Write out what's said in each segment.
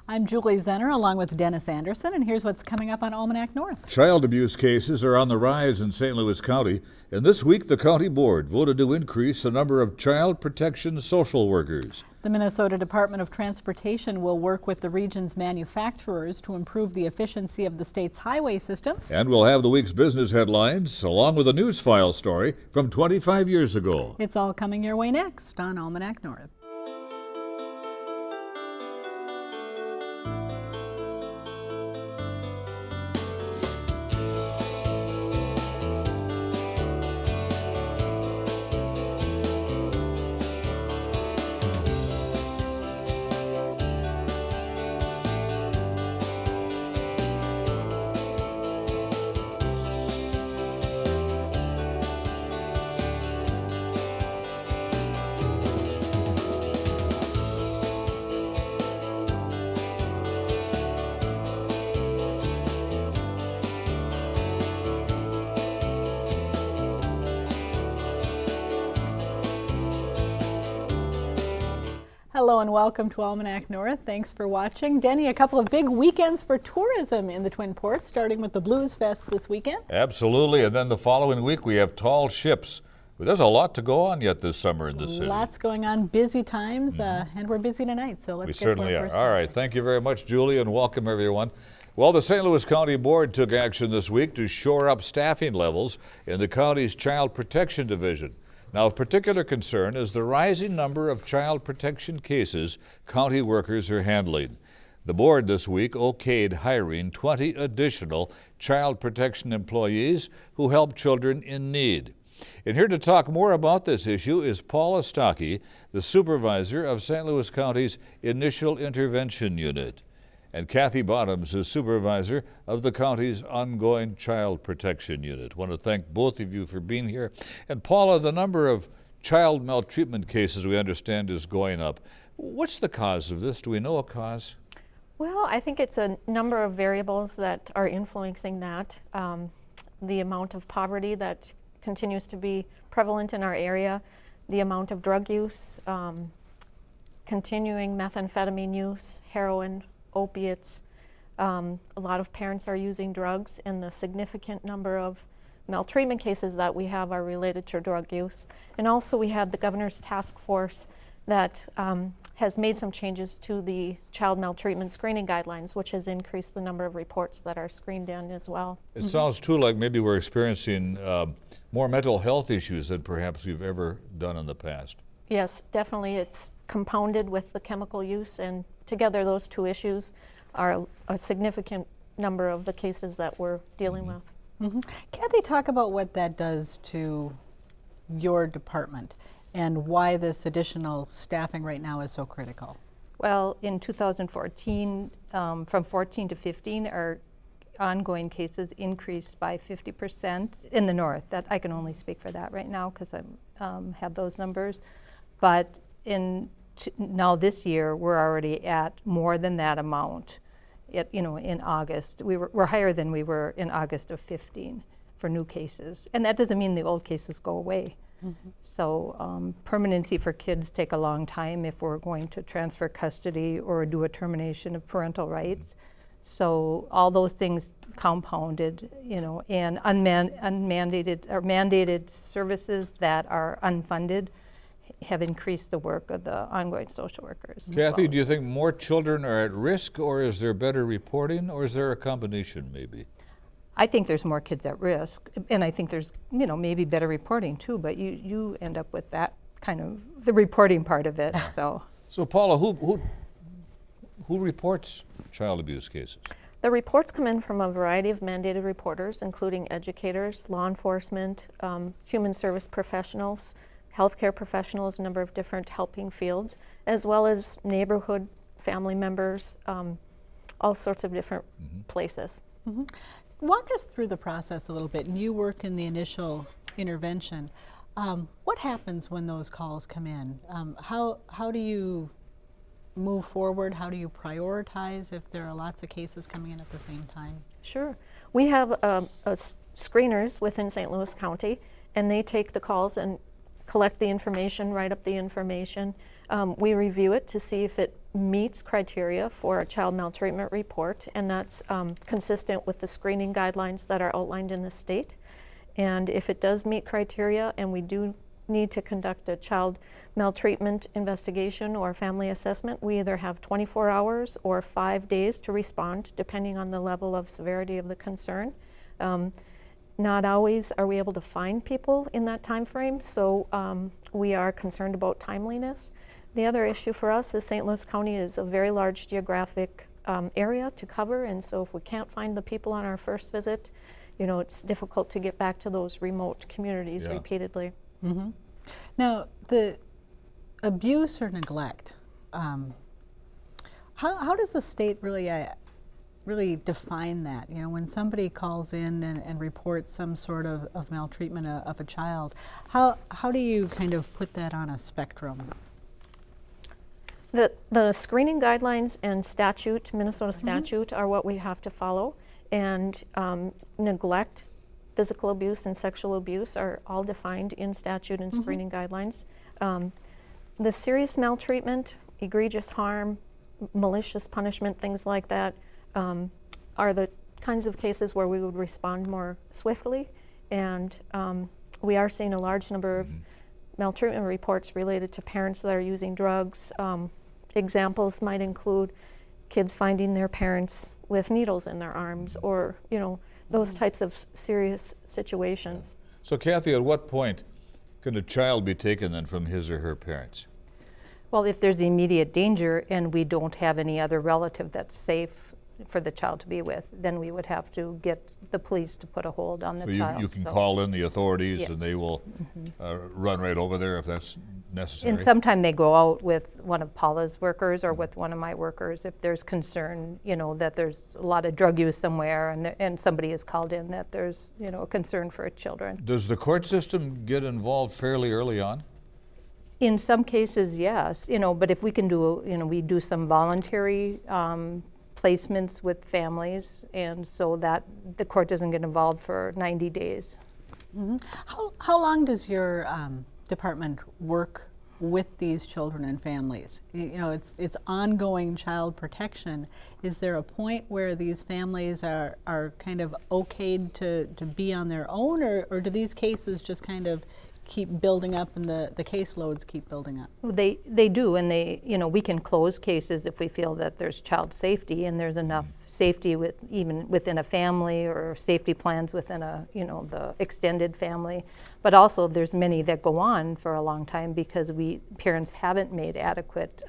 I'm Julie Zenner along with Dennis Anderson, and here's what's coming up on Almanac North. Child abuse cases are on the rise in St. Louis County, and this week the county board voted to increase the number of child protection social workers. The Minnesota Department of Transportation will work with the region's manufacturers to improve the efficiency of the state's highway system. And we'll have the week's business headlines, along with a news file story from 25 years ago. It's all coming your way next on Almanac North. Hello and welcome to Almanac North. Thanks for watching. Denny, a couple of big weekends for tourism in the Twin Ports, starting with the Blues Fest this weekend. Absolutely, and then the following week we have tall ships. Well, there's a lot to go on yet this summer in the city. Lots going on, busy times, and we're busy tonight, so let's get to our certainly are. first All right, thank you very much, Julie, and welcome everyone. Well, the St. Louis County Board took action this week to shore up staffing levels in the county's Child Protection Division. Now, of particular concern is the rising number of child protection cases county workers are handling. The board this week okayed hiring 20 additional child protection employees who help children in need. And here to talk more about this issue is Paula Stocke, the supervisor of St. Louis County's Initial Intervention Unit. And Kathy Bottoms is supervisor of the county's ongoing child protection unit. I want to thank both of you for being here. And Paula, the number of child maltreatment cases we understand is going up. What's the cause of this? Do we know a cause? Well, I think it's a number of variables that are influencing that. The amount of poverty that continues to be prevalent in our area, the amount of drug use, continuing methamphetamine use, heroin, opiates. A lot of parents are using drugs, and the significant number of maltreatment cases that we have are related to drug use. And also we have the governor's task force that has made some changes to the child maltreatment screening guidelines, which has increased the number of reports that are screened in as well. It sounds too like maybe we're experiencing more mental health issues than perhaps we've ever done in the past. Yes, definitely. It's compounded with the chemical use, and together those two issues are a significant number of the cases that we're dealing with. Kathy, talk about what that does to your department and why this additional staffing right now is so critical. Well, in 2014, from 14 to 15, our ongoing cases increased by 50% in the north. That I can only speak for that right now because I have those numbers. But now this year, we're already at more than that amount. In August, we're higher than we were in August of 15 for new cases, and that doesn't mean the old cases go away. So permanency for kids take a long time if we're going to transfer custody or do a termination of parental rights. So all those things compounded, and unmandated or mandated services that are unfunded have increased the work of the ongoing social workers. Kathy, do you think more children are at risk, or is there better reporting, or is there a combination maybe? I think there's more kids at risk, and I think there's maybe better reporting too, but you end up with that kind of the reporting part of it. So Paula, who reports child abuse cases? The reports come in from a variety of mandated reporters, including educators, law enforcement, human service professionals, healthcare professionals, a number of different helping fields, as well as neighborhood family members, all sorts of different places. Walk us through the process a little bit. And you work in the initial intervention. What happens when those calls come in? How do you move forward? How do you prioritize if there are lots of cases coming in at the same time? Sure. We have screeners within St. Louis County, and they take the calls and collect the information, write up the information. We review it to see if it meets criteria for a child maltreatment report, and that's consistent with the screening guidelines that are outlined in the state. And if it does meet criteria and we do need to conduct a child maltreatment investigation or family assessment, we either have 24 hours or 5 days to respond, depending on the level of severity of the concern. Not always are we able to find people in that time frame, so we are concerned about timeliness. The other issue for us is St. Louis County is a very large geographic area to cover, and so if we can't find the people on our first visit, you know, it's difficult to get back to those remote communities repeatedly. Mm-hmm. Now, the abuse or neglect, how does the state really define that? You know, when somebody calls in and reports some sort of maltreatment of a child, how do you kind of put that on a spectrum? The screening guidelines and statute, Minnesota statute, are what we have to follow, and neglect, physical abuse, and sexual abuse are all defined in statute and screening guidelines. The serious maltreatment, egregious harm, malicious punishment, things like that, are the kinds of cases where we would respond more swiftly, and we are seeing a large number of maltreatment reports related to parents that are using drugs. Examples might include kids finding their parents with needles in their arms, or, you know, those types of serious situations. So Kathy, at what point can a child be taken then from his or her parents? Well, if there's immediate danger and we don't have any other relative that's safe for the child to be with, then we would have to get the police to put a hold on the child. So you can call in the authorities, Yeah. and they will run right over there if that's necessary? And sometime they go out with one of Paula's workers or with one of my workers if there's concern, you know, that there's a lot of drug use somewhere, and somebody is called in that there's, you know, a concern for children. Does the court system get involved fairly early on? In some cases, yes, you know, but if we can do, you know, we do some voluntary placements with families, and so that the court doesn't get involved for 90 days. Mm-hmm. How long does your department work with these children and families? You know, it's ongoing child protection. Is there a point where these families are kind of okayed to be on their own, or do these cases just kind of keep building up and the caseloads keep building up? They do, and they, you know, we can close cases if we feel that there's child safety and there's enough safety even within a family, or safety plans within a, you know, the extended family. But also there's many that go on for a long time because parents haven't made adequate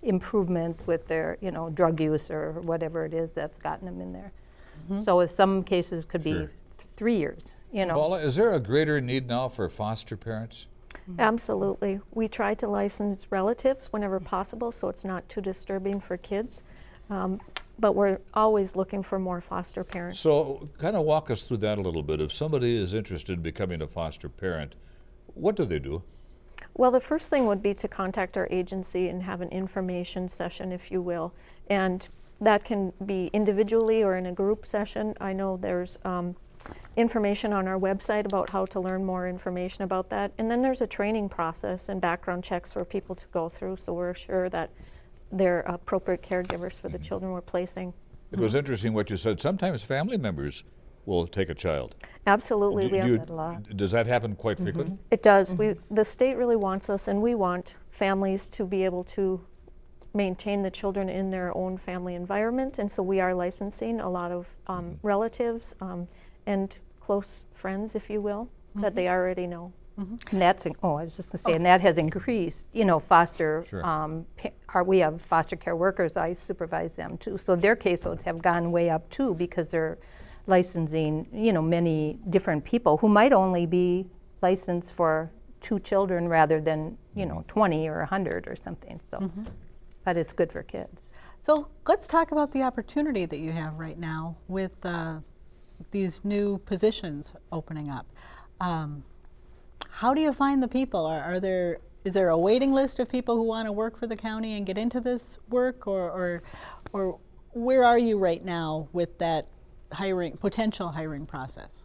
improvement with their, you know, drug use or whatever it is that's gotten them in there. So some cases could be 3 years. You know. Paula, is there a greater need now for foster parents? Absolutely. We try to license relatives whenever possible, so it's not too disturbing for kids. But we're always looking for more foster parents. So kind of walk us through that a little bit. If somebody is interested in becoming a foster parent, what do they do? Well, the first thing would be to contact our agency and have an information session, if you will. And that can be individually or in a group session. I know there's information on our website about how to learn more information about that. And then there's a training process and background checks for people to go through, so we're sure that they're appropriate caregivers for the children we're placing. It was interesting what you said. Sometimes family members will take a child. Absolutely, we have that a lot. Does that happen quite frequently? It does. The state really wants us, and we want families to be able to maintain the children in their own family environment, and so we are licensing a lot of relatives and close friends, if you will, that they already know. And that's, I was just going to say, and that has increased, you know, foster, we have foster care workers, I supervise them too, so their caseloads have gone way up too because they're licensing, you know, many different people who might only be licensed for 2 children rather than, you know, 20 or 100 or something, so, but it's good for kids. So let's talk about the opportunity that you have right now with these new positions opening up. How do you find the people? Is there a waiting list of people who want to work for the county and get into this work, or where are you right now with that potential hiring process?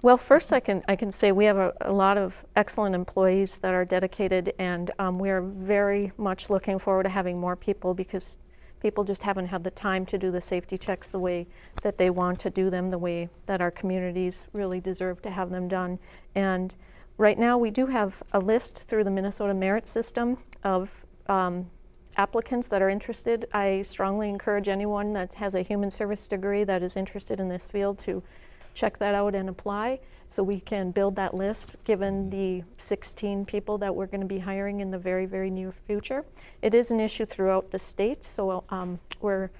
Well, first I can say we have a lot of excellent employees that are dedicated, and we are very much looking forward to having more people, because people just haven't had the time to do the safety checks the way that they want to do them, the way that our communities really deserve to have them done. And right now we do have a list through the Minnesota Merit System of applicants that are interested. I strongly encourage anyone that has a human service degree that is interested in this field to check that out and apply, so we can build that list given the 16 people that we're going to be hiring in the very, very near future. It is an issue throughout the state, so we're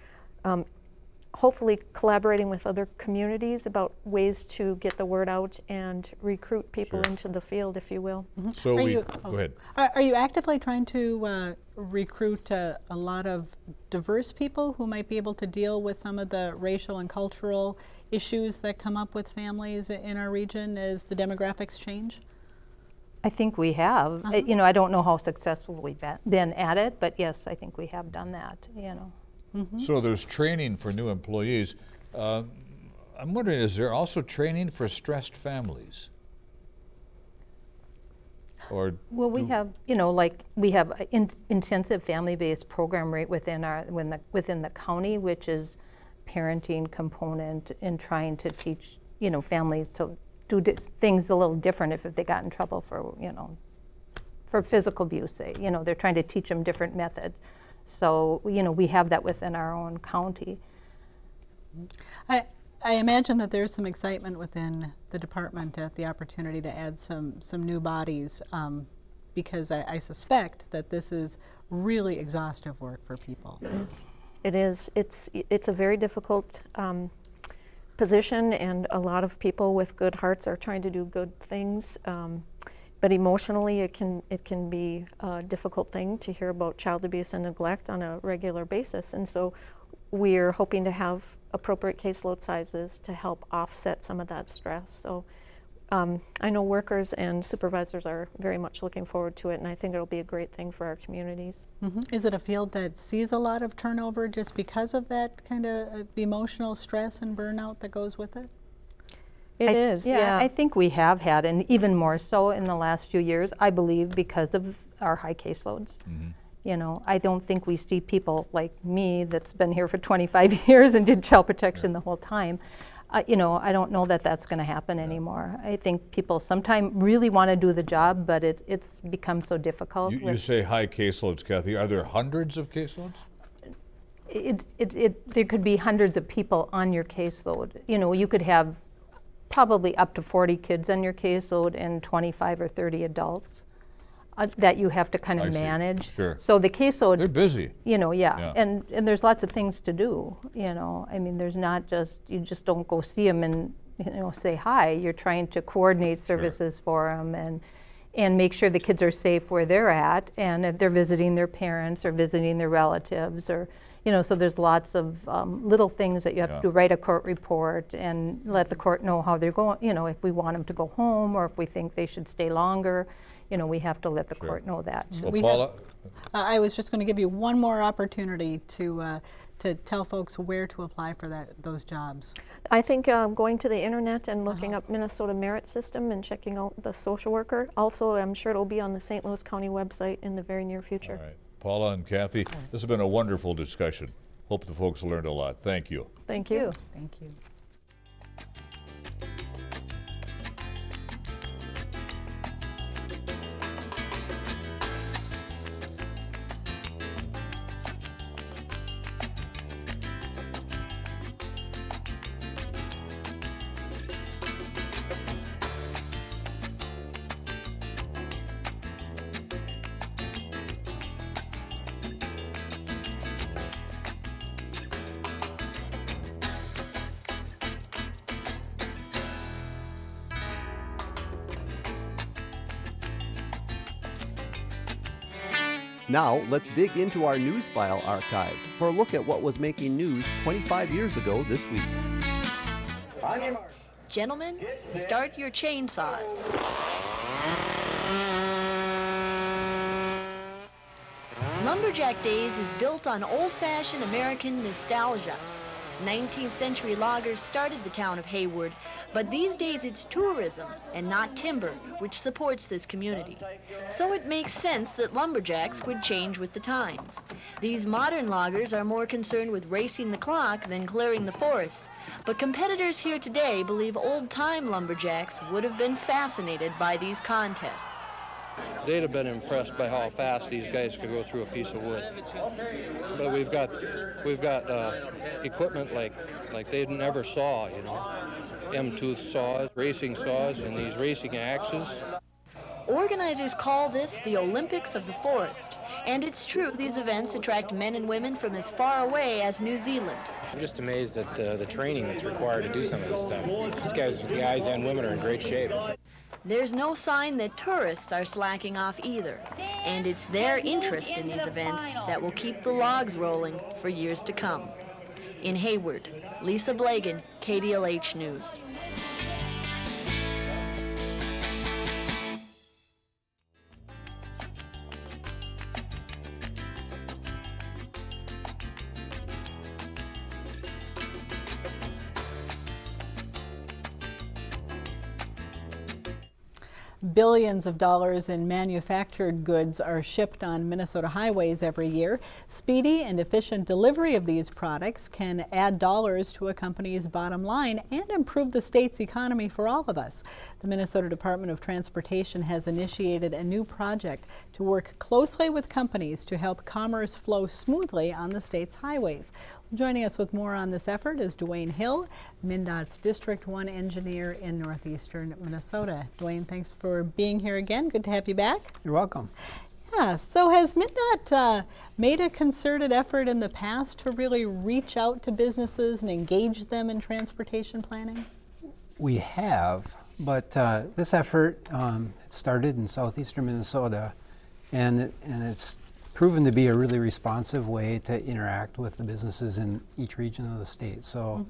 hopefully collaborating with other communities about ways to get the word out and recruit people into the field, if you will. So go ahead. Are you actively trying to recruit a lot of diverse people who might be able to deal with some of the racial and cultural issues that come up with families in our region as the demographics change? I think we have. You know, I don't know how successful we've been at it, but yes, I think we have done that, you know. So there's training for new employees. I'm wondering, is there also training for stressed families? Or well, we have, you know, like we have an intensive family-based program right within the county, which is parenting component and trying to teach, you know, families to do things a little different if they got in trouble for, you know, for physical abuse, say. You know, they're trying to teach them different methods. So, you know, we have that within our own county. I imagine that there's some excitement within the department at the opportunity to add some new bodies, because I suspect that this is really exhaustive work for people. It is. It's a very difficult position, and a lot of people with good hearts are trying to do good things. But emotionally, it can be a difficult thing to hear about child abuse and neglect on a regular basis. And so we're hoping to have appropriate caseload sizes to help offset some of that stress. So I know workers and supervisors are very much looking forward to it, and I think it'll be a great thing for our communities. Is it a field that sees a lot of turnover just because of that kind of emotional stress and burnout that goes with it? It is, yeah. I think we have had, and even more so in the last few years, I believe because of our high caseloads. You know, I don't think we see people like me that's been here for 25 years and did child protection the whole time. You know, I don't know that that's going to happen anymore. I think people sometimes really want to do the job, but it's become so difficult. You say high caseloads, Kathy. Are there hundreds of caseloads? There could be hundreds of people on your caseload. You know, you could have probably up to 40 kids on your caseload and 25 or 30 adults that you have to kind of manage. Sure. So the caseload, they're busy. You know, and there's lots of things to do. You know, I mean, there's not just, you just don't go see them and, you know, say hi. You're trying to coordinate services for them and make sure the kids are safe where they're at, and if they're visiting their parents or visiting their relatives, or, you know, so there's lots of little things that you have to do, write a court report and let the court know how they're going, you know, if we want them to go home or if we think they should stay longer, you know, we have to let the court know that. Well, Paula? I was just going to give you one more opportunity to tell folks where to apply for those jobs. I think going to the internet and looking up Minnesota Merit System and checking out the social worker. Also, I'm sure it'll be on the St. Louis County website in the very near future. All right. Paula and Kathy, this has been a wonderful discussion. Hope the folks learned a lot. Thank you. Thank you. Thank you. Now, let's dig into our news file archive for a look at what was making news 25 years ago this week. Gentlemen, start your chainsaws. Lumberjack Days is built on old-fashioned American nostalgia. 19th century loggers started the town of Hayward, but these days it's tourism and not timber which supports this community. So it makes sense that lumberjacks would change with the times. These modern loggers are more concerned with racing the clock than clearing the forests, but competitors here today believe old-time lumberjacks would have been fascinated by these contests. They'd have been impressed by how fast these guys could go through a piece of wood. But we've got equipment like they never saw, you know, M-tooth saws, and these racing axes. Organizers call this the Olympics of the Forest, and it's true these events attract men and women from as far away as New Zealand. I'm just amazed at the training that's required to do some of this stuff. These guys and women are in great shape. There's no sign that tourists are slacking off either, and it's their interest in these events that will keep the logs rolling for years to come. In Hayward, Lisa Blagan, KDLH News. Billions of dollars in manufactured goods are shipped on Minnesota highways every year. Speedy and efficient delivery of these products can add dollars to a company's bottom line and improve the state's economy for all of us. The Minnesota Department of Transportation has initiated a new project to work closely with companies to help commerce flow smoothly on the state's highways. Joining us with more on this effort is Duane Hill, MNDOT's District 1 engineer in northeastern Minnesota. Duane, thanks for being here again. Good to have you back. You're welcome. Yeah, so has MNDOT made a concerted effort in the past to really reach out to businesses and engage them in transportation planning? We have, but this effort it started in southeastern Minnesota, and it's proven to be a really responsive way to interact with the businesses in each region of the state. So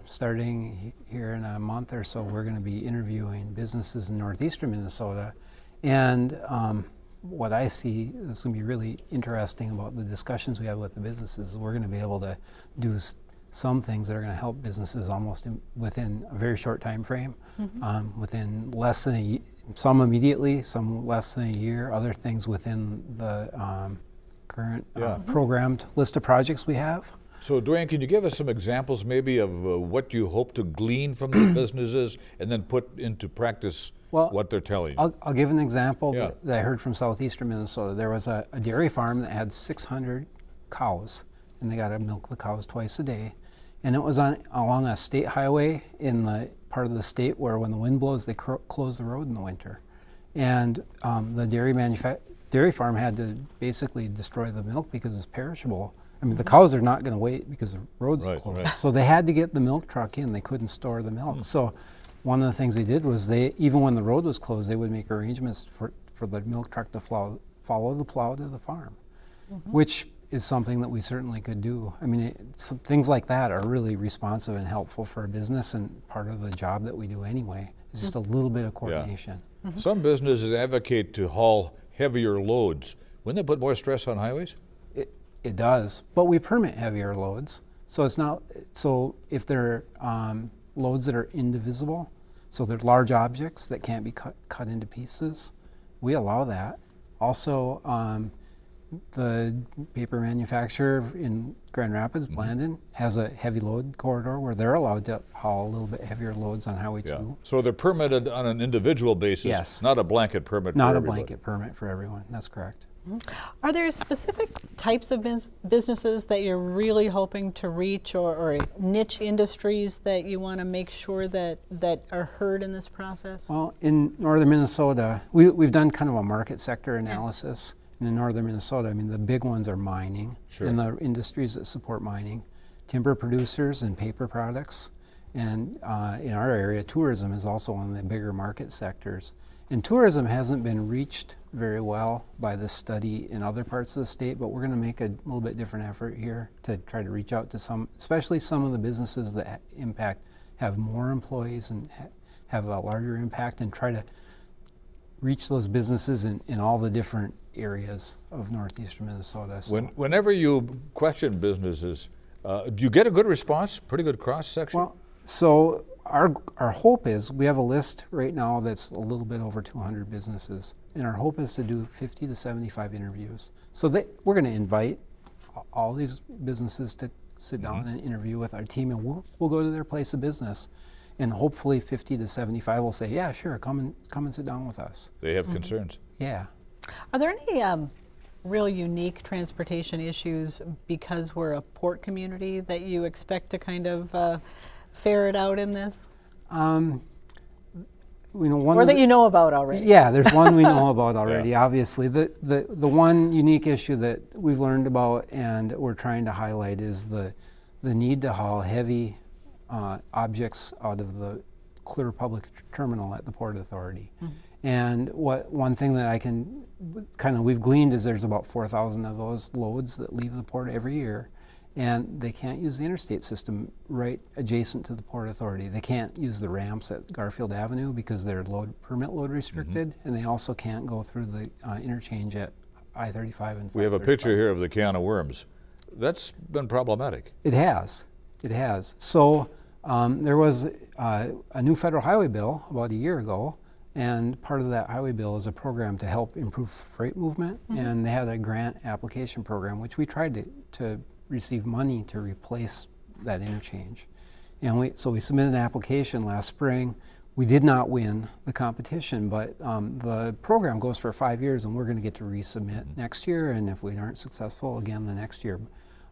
starting here in a month or so, we're going to be interviewing businesses in northeastern Minnesota. And what I see is going to be really interesting about the discussions we have with the businesses. We're going to be able to do some things that are going to help businesses almost within a very short time frame, within less than a year. Some immediately, some less than a year, other things within the current programmed list of projects we have. So Duane, can you give us some examples maybe of what you hope to glean from the businesses and then put into practice what they're telling you? I'll give an example that I heard from southeastern Minnesota. There was a dairy farm that had 600 cows, and they got to milk the cows twice a day. And it was along a state highway in the part of the state where when the wind blows, they close the road in the winter. And the dairy farm had to basically destroy the milk because it's perishable. I mean, the cows are not going to wait because the road's closed. Right. So they had to get the milk truck in. They couldn't store the milk. So one of the things they did was even when the road was closed, they would make arrangements for the milk truck to follow the plow to the farm, which is something that we certainly could do. I mean, things like that are really responsive and helpful for a business, and part of the job that we do anyway. It's just a little bit of coordination. Some businesses advocate to haul heavier loads. Wouldn't that put more stress on highways? It does, but we permit heavier loads. So it's not, so if they're loads that are indivisible, so they're large objects that can't be cut into pieces, we allow that. Also, the paper manufacturer in Grand Rapids, Blandon, has a heavy load corridor where they're allowed to haul a little bit heavier loads on Highway 2. So they're permitted on an individual basis, not a blanket permit for everybody. Not a blanket permit for everyone, that's correct. Are there specific types of businesses that you're really hoping to reach, or niche industries that you want to make sure that are heard in this process? Well, in northern Minnesota, we've done kind of a market sector analysis. And in northern Minnesota, I mean, the big ones are mining and the industries that support mining, timber producers and paper products. And in our area, tourism is also one of the bigger market sectors. And tourism hasn't been reached very well by this study in other parts of the state, but we're going to make a little bit different effort here to try to reach out to some, especially some of the businesses that have more employees and have a larger impact, and try to reach those businesses in all the different areas of northeastern Minnesota. So Whenever you question businesses, Do you get a good response? Pretty good cross-section? Well, so our hope is, we have a list right now that's a little bit over 200 businesses, and our hope is to do 50 to 75 interviews. So we're going to invite all these businesses to sit down and interview with our team, and we'll go to their place of business, and hopefully 50 to 75 will say, yeah, sure, come and sit down with us. They have concerns. Yeah. Are there any real unique transportation issues because we're a port community that you expect to kind of ferret out in this? Or that you know about already? Yeah, there's one we know about already, obviously. The one unique issue that we've learned about and we're trying to highlight is the need to haul heavy objects out of the Clear Public Terminal at the Port Authority. And one thing that I can we've gleaned is there's about 4,000 of those loads that leave the port every year, and they can't use the interstate system right adjacent to the Port Authority. They can't use the ramps at Garfield Avenue because they're permit load restricted, and they also can't go through the interchange at I-35 and 535. We have a picture here of the can of worms. That's been problematic. It has. It has. So there was a new federal highway bill about a year ago, and part of that highway bill is a program to help improve freight movement, and they had a grant application program, which we tried to receive money to replace that interchange. And so we submitted an application last spring. We did not win the competition, but the program goes for 5 years, and we're going to get to resubmit next year, and if we aren't successful, again the next year.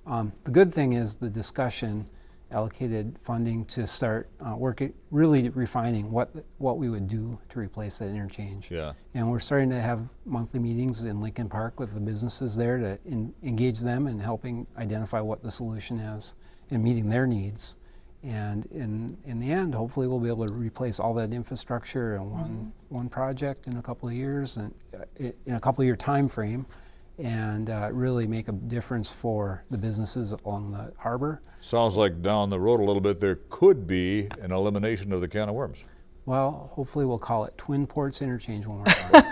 The good thing is the discussion allocated funding to start really refining what we would do to replace that interchange. Yeah. And we're starting to have monthly meetings in Lincoln Park with the businesses there to engage them in helping identify what the solution is and meeting their needs. And in the end, hopefully we'll be able to replace all that infrastructure in one project in a couple of years, and in a couple of year time frame, and really make a difference for the businesses along the harbor. Sounds like down the road a little bit there could be an elimination of the can of worms. Well, hopefully we'll call it Twin Ports Interchange when we're done.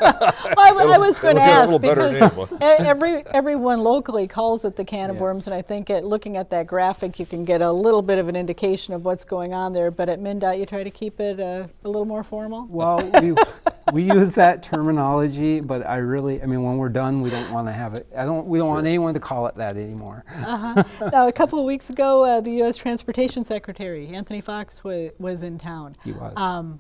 I was going to ask, because name. everyone locally calls it the can of worms, and I think looking at that graphic you can get a little bit of an indication of what's going on there, but at MnDOT you try to keep it a little more formal? Well, we use that terminology, but when we're done, we don't want to have it, we don't want anyone to call it that anymore. Now, a couple of weeks ago, the U.S. Transportation Secretary, Anthony Fox, was in town. He was.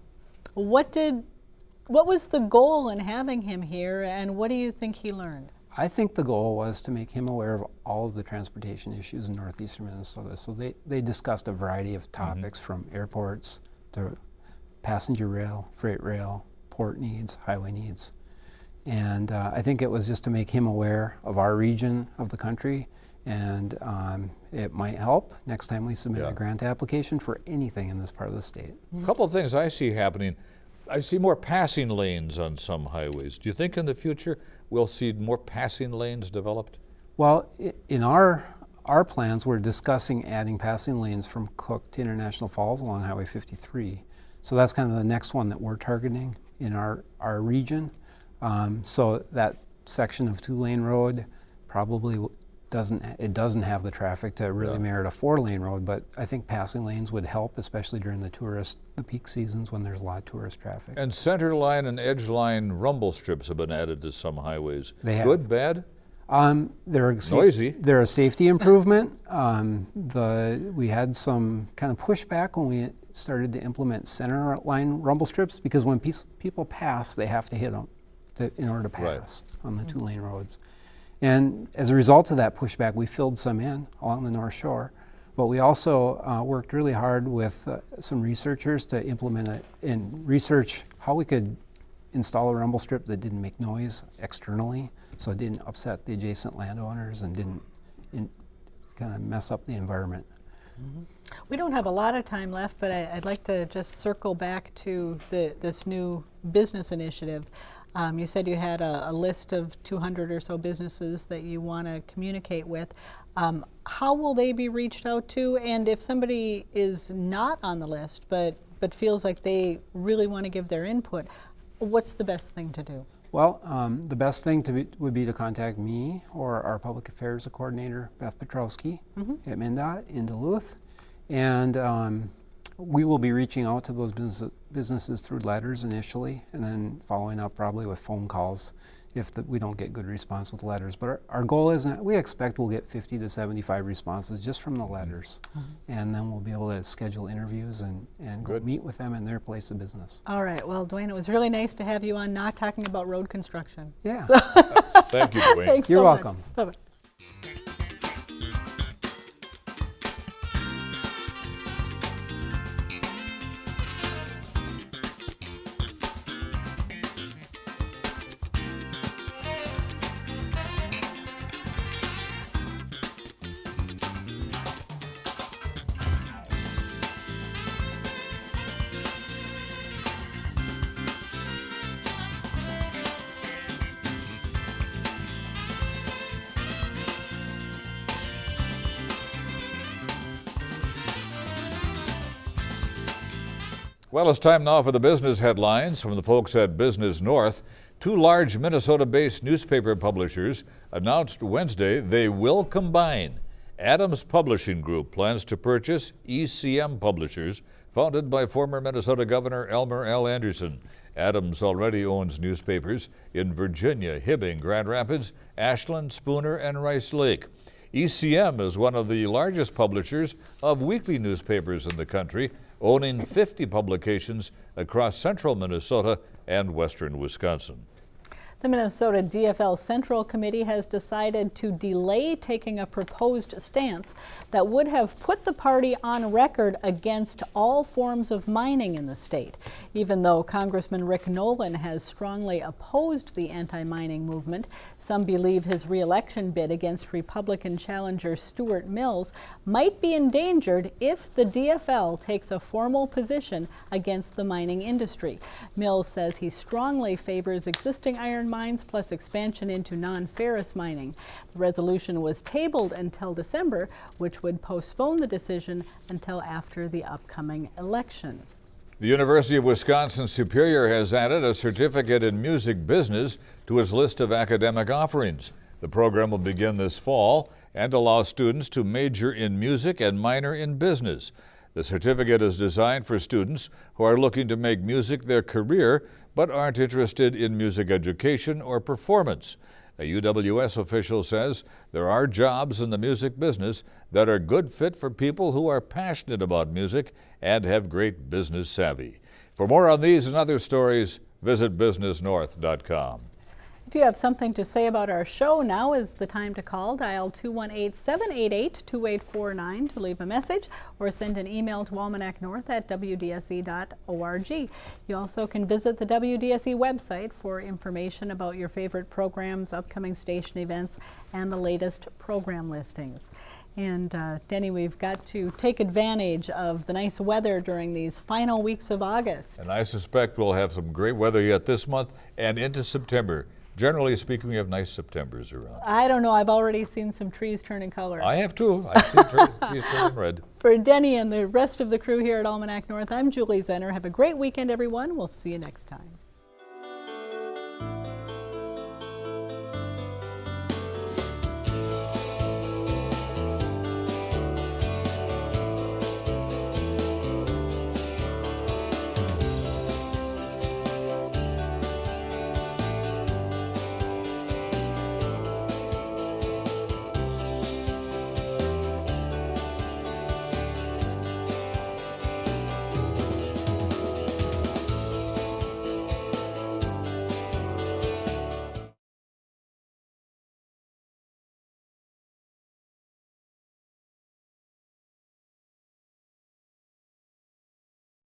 What was the goal in having him here, and what do you think he learned? I think the goal was to make him aware of all of the transportation issues in northeastern Minnesota. So they discussed a variety of topics, from airports to passenger rail, freight rail, port needs, highway needs. And I think it was just to make him aware of our region of the country, and it might help next time we submit a grant application for anything in this part of the state. A couple of things I see happening. I see more passing lanes on some highways. Do you think in the future we'll see more passing lanes developed? Well, in our plans, we're discussing adding passing lanes from Cook to International Falls along Highway 53. So that's kind of the next one that we're targeting in our region. So that section of 2-lane road probably doesn't have the traffic to really merit a 4-lane road, but I think passing lanes would help, especially during the peak seasons when there's a lot of tourist traffic. And center line and edge line rumble strips have been added to some highways. They have. Good, bad? They're noisy. They're a safety improvement. We had some kind of pushback when we started to implement center line rumble strips, because when people pass, they have to hit them in order to pass on the 2-lane roads. And as a result of that pushback, we filled some in along the North Shore. But we also worked really hard with some researchers to implement it and research how we could install a rumble strip that didn't make noise externally, so it didn't upset the adjacent landowners and didn't kind of mess up the environment. We don't have a lot of time left, but I'd like to just circle back to this new business initiative. You said you had a list of 200 or so businesses that you want to communicate with. How will they be reached out to? And if somebody is not on the list but feels like they really want to give their input, what's the best thing to do? Well, the best thing would be to contact me or our public affairs coordinator, Beth Petrowski, at MNDOT in Duluth. And we will be reaching out to those businesses through letters initially, and then following up probably with phone calls if we don't get good response with letters. But our goal is, we expect we'll get 50 to 75 responses just from the letters. And then we'll be able to schedule interviews and go meet with them in their place of business. All right. Well, Duane, it was really nice to have you on, not talking about road construction. Yeah. So Thank you, Duane. thanks You're so much. welcome. Bye-bye. Well, it's time now for the business headlines from the folks at Business North. Two large Minnesota-based newspaper publishers announced Wednesday they will combine. Adams Publishing Group plans to purchase ECM Publishers, founded by former Minnesota Governor Elmer L. Anderson. Adams already owns newspapers in Virginia, Hibbing, Grand Rapids, Ashland, Spooner, and Rice Lake. ECM is one of the largest publishers of weekly newspapers in the country, owning 50 publications across central Minnesota and western Wisconsin. The Minnesota DFL Central Committee has decided to delay taking a proposed stance that would have put the party on record against all forms of mining in the state. Even though Congressman Rick Nolan has strongly opposed the anti-mining movement, some believe his re-election bid against Republican challenger Stuart Mills might be endangered if the DFL takes a formal position against the mining industry. Mills says he strongly favors existing iron mines plus expansion into non-ferrous mining. The resolution was tabled until December, which would postpone the decision until after the upcoming election. The University of Wisconsin-Superior has added a certificate in music business to its list of academic offerings. The program will begin this fall and allow students to major in music and minor in business. The certificate is designed for students who are looking to make music their career but aren't interested in music education or performance. A UWS official says there are jobs in the music business that are good fit for people who are passionate about music and have great business savvy. For more on these and other stories, visit businessnorth.com. If you have something to say about our show, now is the time to call. Dial 218-788-2849 to leave a message or send an email to almanacnorth@wdse.org. You also can visit the WDSE website for information about your favorite programs, upcoming station events, and the latest program listings. And Denny, we've got to take advantage of the nice weather during these final weeks of August. And I suspect we'll have some great weather yet this month and into September. Generally speaking, we have nice Septembers around. I don't know. I've already seen some trees turning color. I have too. I've seen trees turning red. For Denny and the rest of the crew here at Almanac North, I'm Julie Zenner. Have a great weekend, everyone. We'll see you next time.